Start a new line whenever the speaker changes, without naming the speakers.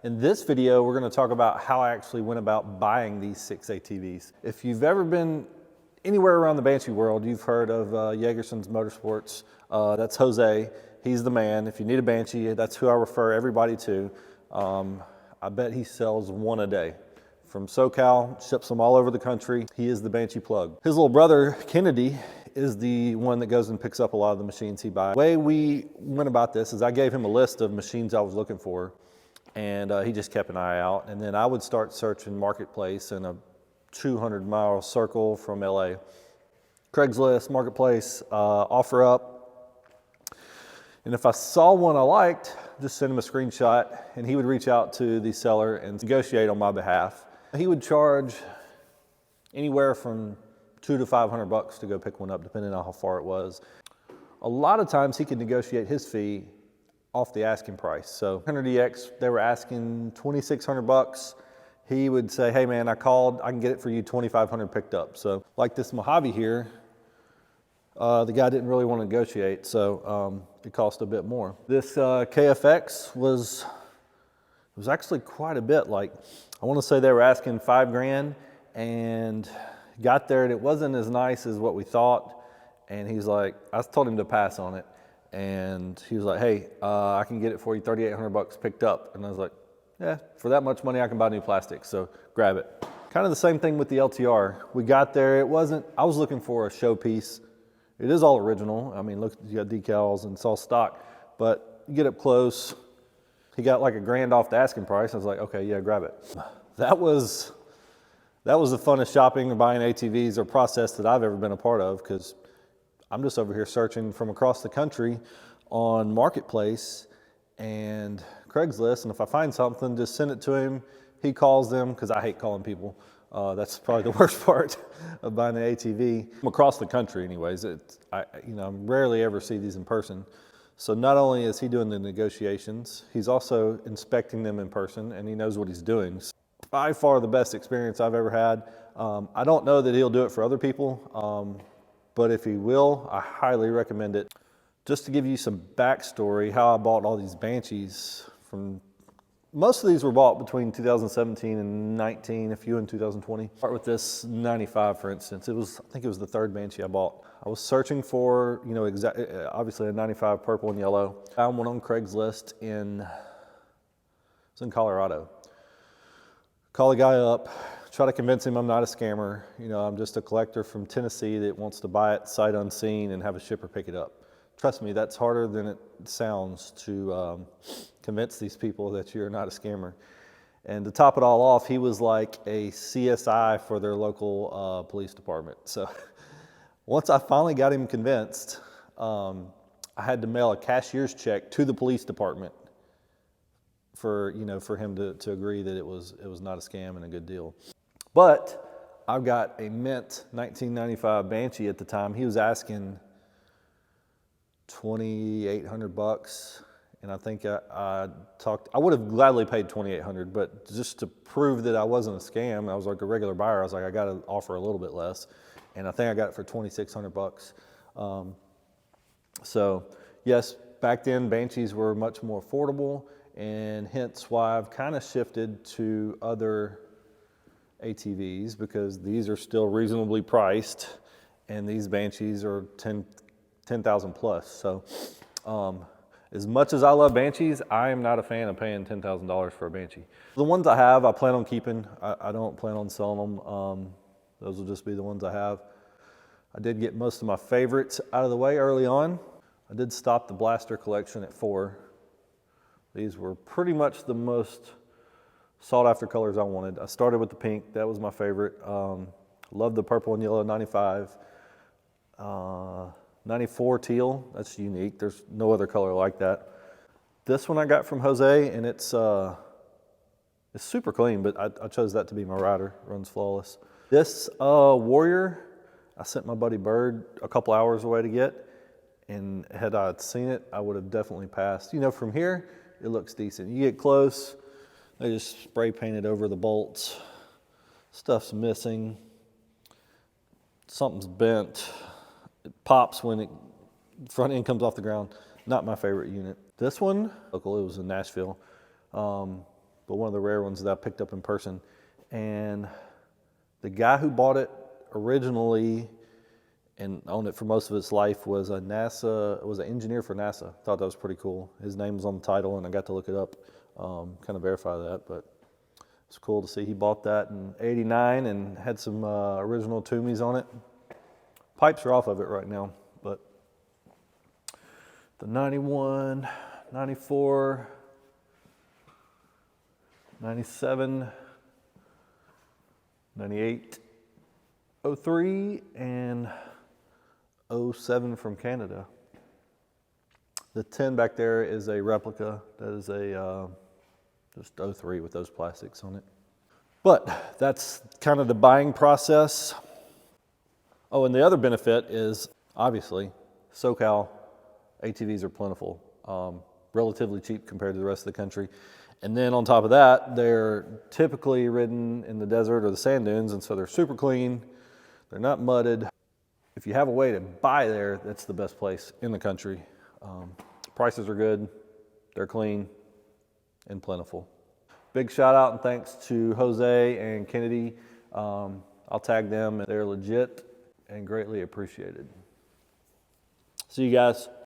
In this video, we're going to talk about how I actually went about buying these 6 ATVs. If you've ever been anywhere around the Banshee world, you've heard of Jagerson's Motorsports. That's Jose. He's the man. If you need a Banshee, that's who I refer everybody to. I bet he sells one a day. From SoCal, ships them all over the country. He is the Banshee plug. His little brother, Kennedy, is the one that goes and picks up a lot of the machines he buys. The way we went about this is I gave him a list of machines I was looking for, and he just kept an eye out. And then I would start searching Marketplace in a 200-mile circle from LA. Craigslist, Marketplace, OfferUp. And if I saw one I liked, just send him a screenshot, and he would reach out to the seller and negotiate on my behalf. He would charge anywhere from $200 to $500 to go pick one up, depending on how far it was. A lot of times he could negotiate his fee off the asking price. So 100EX, they were asking $2,600. He would say, hey man, I called, I can get it for you $2,500 picked up. So like this Mojave here, the guy didn't really want to negotiate, so it cost a bit more. This KFX was actually quite a bit. Like, I want to say they were asking $5 grand, and got there and it wasn't as nice as what we thought. And he's like, I told him to pass on it, and he was like, hey, I can get it for you $3,800 picked up. And I was like, yeah, for that much money I can buy new plastic, so grab it. Kind of the same thing with the LTR. We got there, I was looking for a showpiece. It is all original. I mean, look, you got decals and it's all stock, but you get up close, he got like $1 grand off the asking price. I was like, okay, yeah, grab it. That was the funnest shopping or buying ATVs or process that I've ever been a part of, because I'm just over here searching from across the country on Marketplace and Craigslist, and if I find something, just send it to him. He calls them, because I hate calling people. That's probably the worst part of buying an ATV. I'm across the country anyways. I rarely ever see these in person. So not only is he doing the negotiations, he's also inspecting them in person, and he knows what he's doing. By far the best experience I've ever had. I don't know that he'll do it for other people, but if he will, I highly recommend it. Just to give you some backstory, how I bought all these Banshees most of these were bought between 2017 and 19, a few in 2020. Start with this 95, for instance. I think it was the third Banshee I bought. I was searching for, obviously a 95 purple and yellow. Found one on Craigslist in Colorado. Call the guy up, try to convince him I'm not a scammer. I'm just a collector from Tennessee that wants to buy it sight unseen and have a shipper pick it up. Trust me, that's harder than it sounds to convince these people that you're not a scammer. And to top it all off, he was like a CSI for their local police department. So once I finally got him convinced, I had to mail a cashier's check to the police department for him to agree that it was not a scam and a good deal. But I've got a mint 1995 Banshee at the time. He was asking $2,800, and I think I would have gladly paid $2,800, but just to prove that I wasn't a scam, I was like a regular buyer. I was like, I got to offer a little bit less, and I think I got it for $2,600. So yes, back then Banshees were much more affordable, and hence why I've kind of shifted to other ATVs, because these are still reasonably priced, and these Banshees are 10,000 plus. So as much as I love Banshees, I am not a fan of paying $10,000 for a Banshee. The ones I have, I plan on keeping. I don't plan on selling them. Those will just be the ones I have. I did get most of my favorites out of the way early on. I did stop the blaster collection at 4. These were pretty much the most sought after colors I wanted. I started with the pink, that was my favorite. Loved the purple and yellow 95. 94 teal, that's unique. There's no other color like that. This one I got from Jose, and it's super clean, but I chose that to be my rider. Runs flawless. This Warrior, I sent my buddy Bird a couple hours away to get, and had I seen it, I would have definitely passed. From here, it looks decent. You get close, they just spray painted over the bolts. Stuff's missing. Something's bent. It pops when front end comes off the ground. Not my favorite unit. This one, local, it was in Nashville. but one of the rare ones that I picked up in person. And the guy who bought it originally and owned it for most of its life was an engineer for NASA. Thought that was pretty cool. His name was on the title, and I got to look it up, kind of verify that. But it's cool to see he bought that in '89 and had some original Toomeys on it. Pipes are off of it right now, but the 91, 94, 97, 98, 03, and 07 from Canada. The 10 back there is a replica. That is a just 03 with those plastics on it. But that's kind of the buying process. Oh, and the other benefit is, obviously, SoCal ATVs are plentiful, relatively cheap compared to the rest of the country. And then on top of that, they're typically ridden in the desert or the sand dunes, and so they're super clean. They're not mudded. If you have a way to buy there, that's the best place in the country. Prices are good, they're clean, and plentiful. Big shout out and thanks to Jose and Kennedy. I'll tag them. They're legit and greatly appreciated. See you guys.